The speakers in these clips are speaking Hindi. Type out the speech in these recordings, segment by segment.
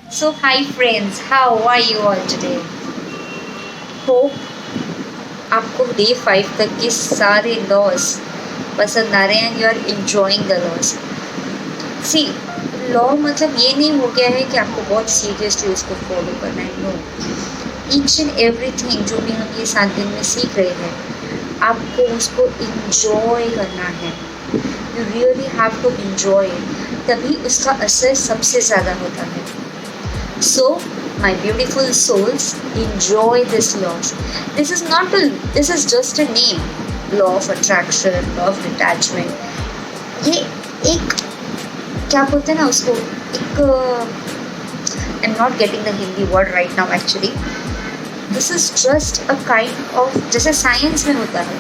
So, hi friends, how are you all today? Hope आपको डे 5 तक के सारे लॉस पसंद आ रहे हैं. You are enjoying the laws. See, law मतलब ये नहीं हो गया है कि आपको बहुत सीरियसली उसको फॉलो करना है. नो, ईच एंड एवरीथिंग जो भी हम ये 7 दिन में सीख रहे हैं, आपको उसको इंजॉय करना है. You really have to enjoy, तभी उसका असर सबसे ज़्यादा होता है. So, my beautiful souls, enjoy this loss. This is just a name. Law of attraction, law of detachment. ये एक क्या बोलते हैं ना उसको, एक I'm not getting the Hindi word right now actually. This is just a kind of, जैसे साइंस में होता है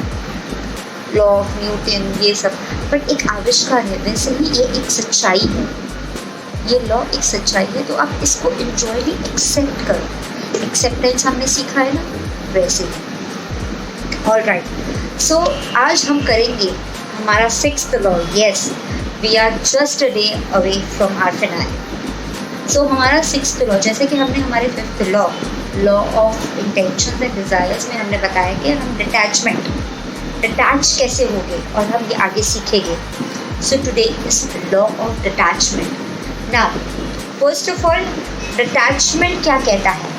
लॉ ऑफ न्यूटन ये सब, बट एक आविष्कार है. वैसे ही ये एक सच्चाई है. ये लॉ एक सच्चाई है, तो आप इसको इंजॉयली एक्सेप्ट करो. एक्सेप्टेंस हमने सीखा है ना, वैसे ही. ऑलराइट, सो आज हम करेंगे हमारा 6th law. Yes, we are just a day away from our finale. So हमारा 6th लॉ, जैसे कि हमने हमारे 5th law of intention and desires में हमने बताया कि हम डिटैच कैसे होंगे, और हम ये आगे सीखेंगे. So today is law of detachment. Now, first of all, detachment क्या कहता है?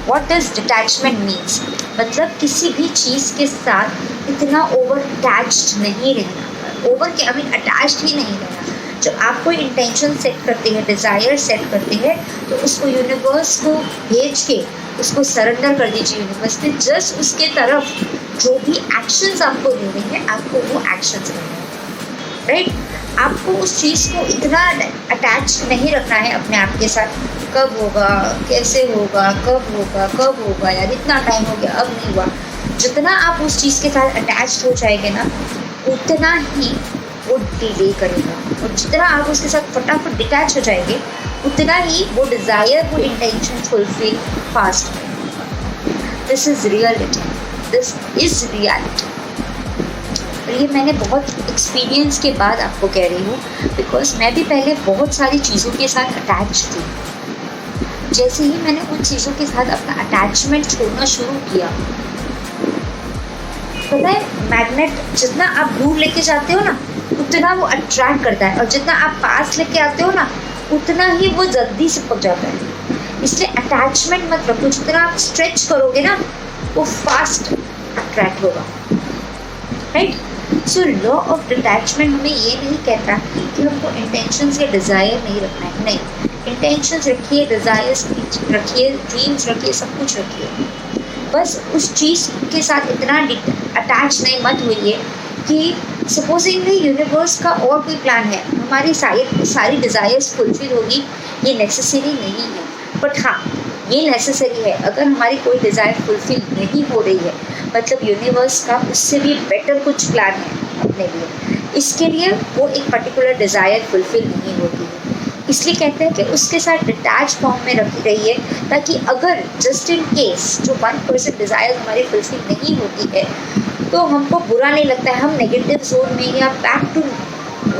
What does detachment means? मतलब किसी भी चीज़ के साथ इतना ओवर अटैच्ड नहीं रहना. अटैच्ड ही नहीं रहना. जो आप कोई इंटेंशन सेट करते हैं, डिज़ायर सेट करते हैं, तो उसको यूनिवर्स को भेज के उसको सरेंडर कर दीजिए यूनिवर्स में. जस्ट उसके तरफ जो भी एक्शंस आपको लेने हैं, आपको वो एक्शंस लेने हैं. राइट, आपको उस चीज़ को इतना अटैच नहीं रखना है अपने आप के साथ. कब होगा, कैसे होगा, कब होगा, यार इतना टाइम हो गया, अब नहीं हुआ. जितना आप उस चीज़ के साथ अटैच हो जाएंगे ना, उतना ही वो डिले करेगा. और जितना आप उसके साथ फटाफट डिटैच हो जाएंगे, उतना ही वो डिज़ायर, वो इंटेंशन फुलफिल फास्ट होगा. This is reality. ये मैंने बहुत एक्सपीरियंस के बाद आपको कह रही हूँ, बिकॉज मैं भी पहले बहुत सारी चीज़ों के साथ अटैच थी. जैसे ही मैंने उन चीज़ों के साथ अपना अटैचमेंट छोड़ना शुरू किया, पता है, मैग्नेट जितना आप दूर लेके जाते हो ना, उतना वो अट्रैक्ट करता है, और जितना आप पास लेके आते हो ना, उतना ही वो जल्दी चिपक जाता है. इसलिए अटैचमेंट मत रखो. जितना आप स्ट्रेच करोगे ना, वो फास्ट अट्रैक्ट होगा. Right. So law of detachment हमें ये नहीं कहता कि हमको इंटेंशंस या डिज़ायर नहीं रखना है. नहीं, इंटेंशंस रखिए, डिज़ायर्स रखिए, ड्रीम्स रखिए, सब कुछ रखिए. बस उस चीज़ के साथ इतना अटैच नहीं मत होइए कि सपोजिंगली यूनिवर्स का और कोई प्लान है, हमारी सारी डिज़ायर्स फुलफिल होगी, ये नेसेसरी नहीं है. बट हाँ, ये नेसेसरी है. अगर हमारी कोई डिज़ायर फुलफिल नहीं हो रही है, मतलब यूनिवर्स का उससे भी बेटर कुछ प्लान है अपने लिए, इसके लिए वो एक पर्टिकुलर डिज़ायर फुलफिल नहीं होती है. इसलिए कहते हैं कि उसके साथ डिटैच फॉर्म में रखी रहिए, ताकि अगर जस्ट इन केस जो 1% डिज़ायर हमारी फुलफिल नहीं होती है, तो हमको बुरा नहीं लगता है. हम नेगेटिव जोन में या बैक टू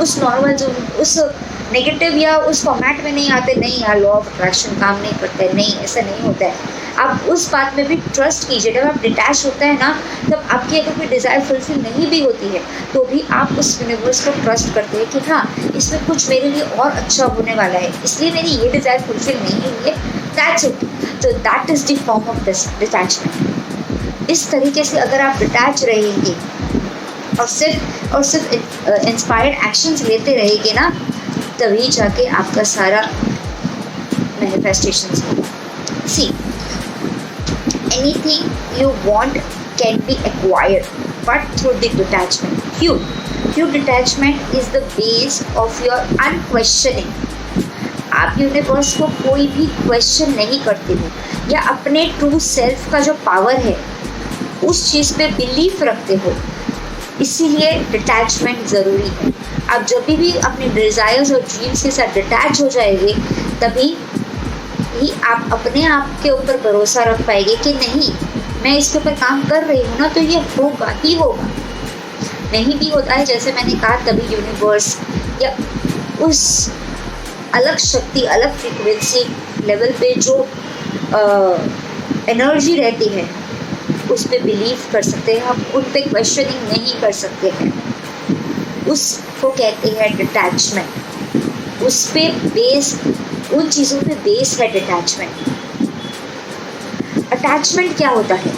उस नॉर्मल जोन, उस नेगेटिव या उस फॉर्मेट में नहीं आते. नहीं यार, लॉ ऑफ अट्रैक्शन काम नहीं करता है. नहीं, ऐसा नहीं होता है. आप उस बात में भी ट्रस्ट कीजिए. जब आप डिटैच होता है ना, तब आपकी अगर कोई डिज़ायर फुलफिल नहीं भी होती है, तो भी आप उस यूनिवर्स को ट्रस्ट करते हैं कि हाँ, इसमें कुछ मेरे लिए और अच्छा होने वाला है, इसलिए मेरी ये डिज़ायर फुलफिल नहीं हुई है. That's it. तो that is the form of this detachment. इस तरीके से अगर आप डिटैच रहेंगे और सिर्फ इंस्पायर्ड एक्शंस लेते रहेंगे ना, तभी जाके आपका सारा मैनिफेस्टेशंस होगा. सी, anything you want can be acquired, but through the detachment. Pure detachment is the base of your unquestioning. आप यूनिवर्स को कोई भी क्वेश्चन नहीं करते हो, या अपने ट्रू सेल्फ का जो पावर है उस चीज़ पे बिलीफ रखते हो. इसीलिए डिटैचमेंट ज़रूरी है. आप जब भी अपने डिज़ायर्स और ड्रीम्स के साथ डिटैच हो जाएंगे, तभी ही आप अपने आप के ऊपर भरोसा रख पाएंगे कि नहीं, मैं इसके ऊपर काम कर रही हूँ ना, तो ये होगा ही होगा. नहीं भी होता है, जैसे मैंने कहा, तभी यूनिवर्स या उस अलग शक्ति, अलग फ्रीक्वेंसी लेवल पे जो एनर्जी रहती है उस पर बिलीव कर सकते हैं हम, उन पे क्वेश्चनिंग नहीं कर सकते हैं। उसको कहते हैं डिटैचमेंट। उस पे बेस, उन चीज़ों पे बेस है डिटैचमेंट। अटैचमेंट क्या होता है?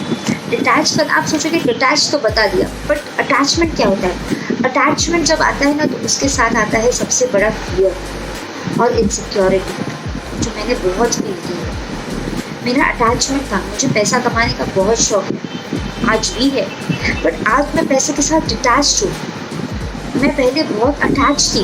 डिटैच कर, आप सोचोगे डिटैच तो बता दिया, बट अटैचमेंट क्या होता है? अटैचमेंट जब आता है ना तो उसके साथ आता है सबसे बड़ा फियर और इनसिक्योरिटी, जो मैंने बहुत फील की है। मेरा अटैचमेंट था, मुझे पैसा कमाने का बहुत शौक है, आज भी है, बट आज मैं पैसे के साथ डिटैच्ड हूँ। मैं पहले बहुत अटैच थी,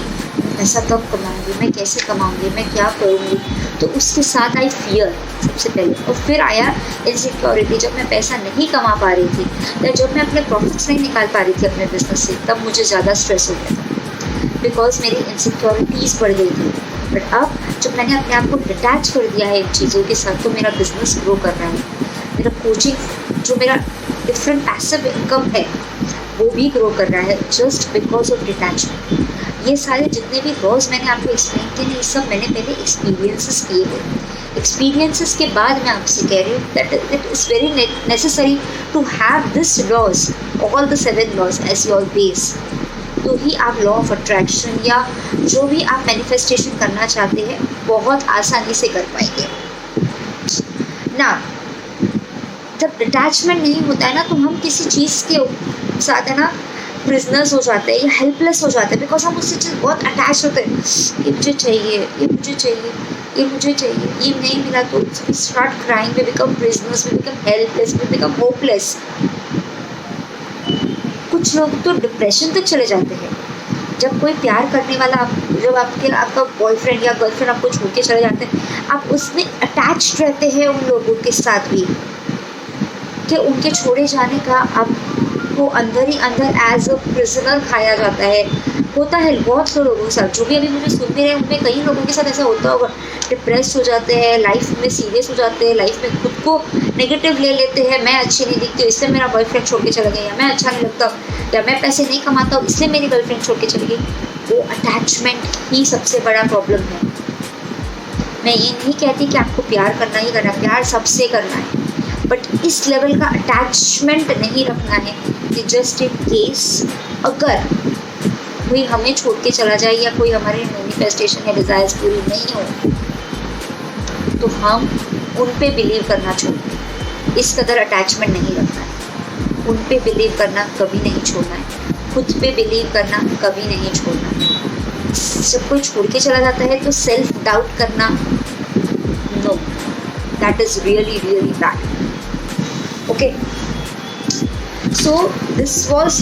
पैसा कब कमाऊंगी, मैं कैसे कमाऊंगी, मैं क्या करूंगी, तो उसके साथ आई फियर सबसे पहले, और फिर आया इनसिक्योरिटी। जब मैं पैसा नहीं कमा पा रही थी या जब मैं अपने प्रॉफिट्स नहीं निकाल पा रही थी अपने बिजनेस से, तब मुझे ज़्यादा स्ट्रेस हो गया था, बिकॉज मेरी इनसिक्योरिटीज़ बढ़ गई थी। बट अब जब मैंने अपने आप को डिटैच कर दिया है इन चीज़ों के साथ, तो मेरा बिजनेस ग्रो कर रहा है, मेरा कोचिंग, जो मेरा डिफरेंट पैसिव इनकम है वो भी ग्रो कर रहा है, जस्ट बिकॉज ऑफ डिटैचमेंट। ये सारे जितने भी लॉज मैंने आपको एक्सप्लेन किए, ये सब मैंने पहले एक्सपीरियंसेस किए थे। एक्सपीरियंसेस के बाद मैं आपसे कह रही हूँ that it is very necessary to have this laws, all the 7 laws as your base, तो ही आप लॉ ऑफ अट्रैक्शन या जो भी आप मैनिफेस्टेशन करना चाहते हैं बहुत आसानी से कर पाएंगे ना। जब डिटैचमेंट नहीं होता है ना, तो हम किसी चीज़ के साथ है ना प्रिजनर्स हो जाते हैं या हेल्पलेस हो जाते हैं, बिकॉज हम उससे चीज़ बहुत अटैच होते हैं। ये मुझे चाहिए, ये मुझे चाहिए, ये मुझे चाहिए, ये नहीं मिला तो start crying, we become prisoners, we become helpless, we become hopeless. कुछ लोग तो डिप्रेशन तक चले जाते हैं। जब कोई प्यार करने वाला जब आपका बॉयफ्रेंड या गर्लफ्रेंड आपको छोड़ के चले जाते हैं, आप उसमें अटैच्ड रहते हैं उन लोगों के साथ भी, कि उनके छोड़े जाने का आपको अंदर ही अंदर एज अ प्रिजनर खाया जाता है। होता है बहुत से लोगों के साथ, जो भी अभी मुझे सुन भी रहे हैं उनमें कई लोगों के साथ ऐसा होता होगा। डिप्रेस हो जाते हैं, लाइफ में सीरियस हो जाते हैं, लाइफ में खुद को नेगेटिव ले लेते हैं। मैं अच्छी नहीं दिखती हूँ इसलिए मेरा बॉयफ्रेंड छोड़ के चला गया, या मैं अच्छा नहीं लगता, या मैं पैसे नहीं कमाता हूँ इसलिए मेरी गर्लफ्रेंड छोड़ के चली गई। वो अटैचमेंट ही सबसे बड़ा प्रॉब्लम है। मैं ये नहीं कहती कि आपको प्यार करना ही करना, प्यार सबसे करना है, बट इस लेवल का अटैचमेंट नहीं रखना है कि जस्ट इन केस अगर कोई हमें छोड़ के चला जाए या कोई हमारे मैनिफेस्टेशन या डिज़ायर्स पूरी नहीं हो तो हम उन पे बिलीव करना छोड़ें। इस कदर अटैचमेंट नहीं रखना है। उन पे बिलीव करना कभी नहीं छोड़ना है, खुद पे बिलीव करना कभी नहीं छोड़ना है। जब कोई छोड़ के चला जाता है तो सेल्फ डाउट करना, no, that is really really bad. Okay, so this was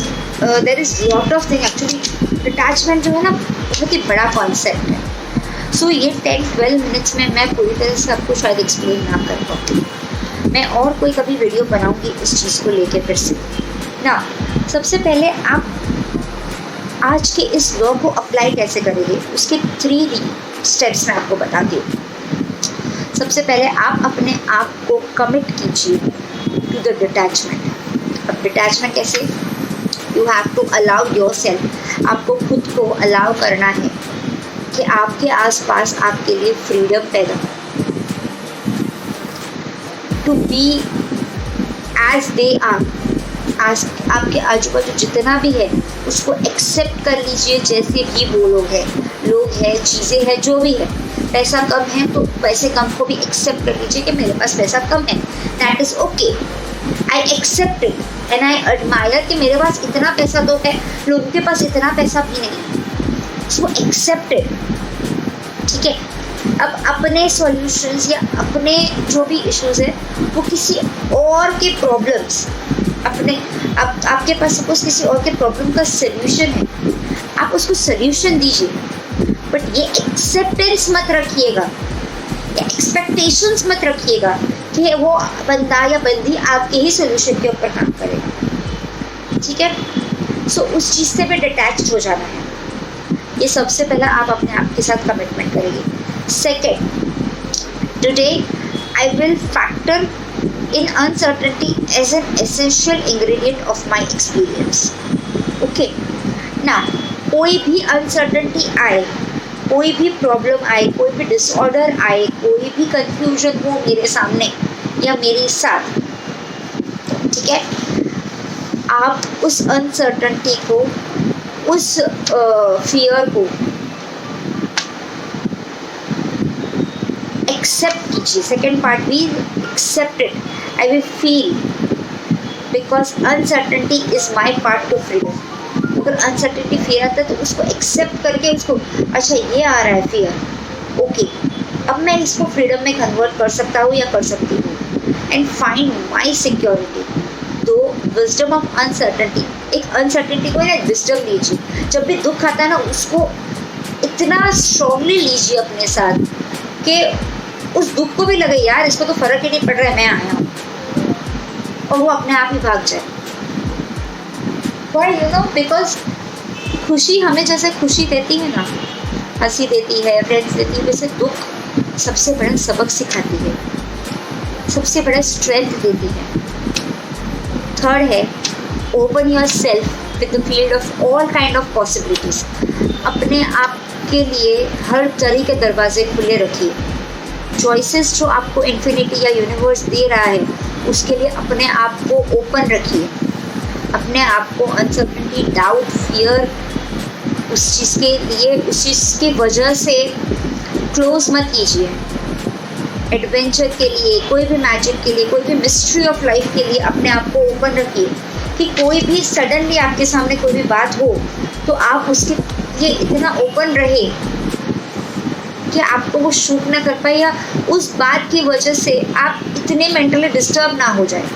there is lot of thing actually। Detachment जो है ना बहुत ही बड़ा कॉन्सेप्ट है। सो ये 10-12 मिनट्स में मैं पूरी तरह से आपको शायद एक्सप्लेन ना कर पाऊँ। मैं और कोई कभी वीडियो बनाऊँगी इस चीज़ को लेके फिर से ना। सबसे पहले आप आज के इस लॉ को अप्लाई कैसे करेंगे, उसके 3 स्टेप्स मैं आपको बताती हूँ। सबसे पहले आप अपने आप को कमिट कीजिए टू द डिटैचमेंट। अब डिटैचमेंट कैसे? You have to allow yourself, आपको खुद को अलाउ करना है कि आपके आसपास आपके लिए फ्रीडम पैदा हो, to be as they are. आज आपके आजू बाजू जितना भी है उसको एक्सेप्ट कर लीजिए जैसे भी वो लोग हैं, चीज़ें हैं, जो भी है। पैसा कम है तो पैसे कम को भी एक्सेप्ट कर लीजिए कि मेरे पास पैसा कम है, that is okay, I accept it and I admire कि मेरे पास इतना पैसा तो है, लोगों के पास इतना पैसा भी नहीं, सो एक्सेप्ट इट। ठीक है, अब अपने सॉल्यूशंस या अपने जो भी इश्यूज है वो किसी और के प्रॉब्लम्स आपके पास सपोज किसी और के प्रॉब्लम का सल्यूशन है, आप उसको सल्यूशन दीजिए, बट ये एक्सेप्टेंस मत रखिएगा या एक्सपेक्टेशंस मत रखिएगा कि वो बंदा या बंदी आपके ही सोल्यूशन के ऊपर काम करेगा। ठीक है, सो उस चीज़ से भी डिटैच हो जाना है। ये सबसे पहला आप अपने आप के साथ कमिटमेंट करेंगे। Second, today I will factor in uncertainty as an essential ingredient of my experience। okay, now कोई भी अनसर्टेनिटी आए कोई भी प्रॉब्लम आए, कोई भी डिसऑर्डर आए, कोई भी कंफ्यूजन हो मेरे सामने या मेरे साथ, ठीक है, आप उस अनसर्टनिटी को, उस फियर को एक्सेप्ट कीजिए. सेकेंड पार्ट भी accept it. I will feel because uncertainty is my part to freedom. अगर अनसर्टनिटी फियर आता है तो उसको एक्सेप्ट करके उसको, अच्छा ये आ रहा है फियर, ओके, अब मैं इसको फ्रीडम में कन्वर्ट कर सकता हूँ या कर सकती हूँ, एंड फाइंड माई सिक्योरिटी. तो विजडम ऑफ अनसर्टनिटी, एक अनसर्टनिटी को ना विजडम लीजिए. जब भी दुख आता है ना उसको इतना स्ट्रांगली लीजिए अपने साथ कि उस दुख को भी लगे यार इसको तो फर्क ही नहीं पड़ रहा है, मैं आया हूँ, और वो अपने आप ही भाग जाए. Why? You know, because खुशी हमें जैसे खुशी देती है ना, हंसी देती है, फ्रेंड्स देती है, वैसे दुख सबसे बड़ा सबक सिखाती है, सबसे बड़ा स्ट्रेंथ देती है. थर्ड है, open your self with the field of all kind of possibilities. अपने आप के लिए हर तरह के दरवाजे खुले रखिए. चॉइसेस जो आपको इन्फिनिटी या यूनिवर्स दे रहा है उसके लिए अपने आप को ओपन रखिए. अपने आप को अनसर्टेनिटी, डाउट, फियर, उस चीज़ के लिए, उस चीज़ की वजह से क्लोज मत कीजिए. एडवेंचर के लिए, कोई भी मैजिक के लिए, कोई भी मिस्ट्री ऑफ लाइफ के लिए अपने आप को ओपन रखिए कि कोई भी सडनली आपके सामने कोई भी बात हो तो आप उसके लिए इतना ओपन रहे कि आपको वो शूट ना कर पाए या उस बात की वजह से आप इतने मेंटली डिस्टर्ब ना हो जाए.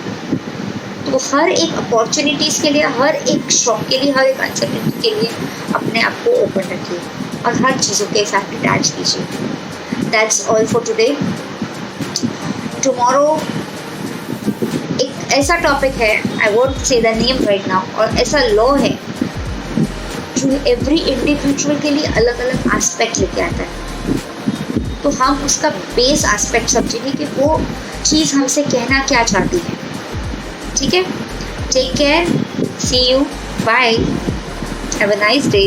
तो हर एक अपॉर्चुनिटीज़ के लिए, हर एक शॉक के लिए, हर एक अनसर्टेनिटी के लिए अपने आप को ओपन रखिए और हर चीज़ों के साथ अटैच कीजिए. That's all for today. Tomorrow एक ऐसा टॉपिक है, I won't say the name right now, और ऐसा लॉ है जो एवरी इंडिविजुअल के लिए अलग अलग एस्पेक्ट लेके आता है. तो हम उसका बेस एस्पेक्ट समझेंगे कि वो चीज़ हमसे कहना क्या चाहती है. ठीक है, take care, see you, bye, have a nice day.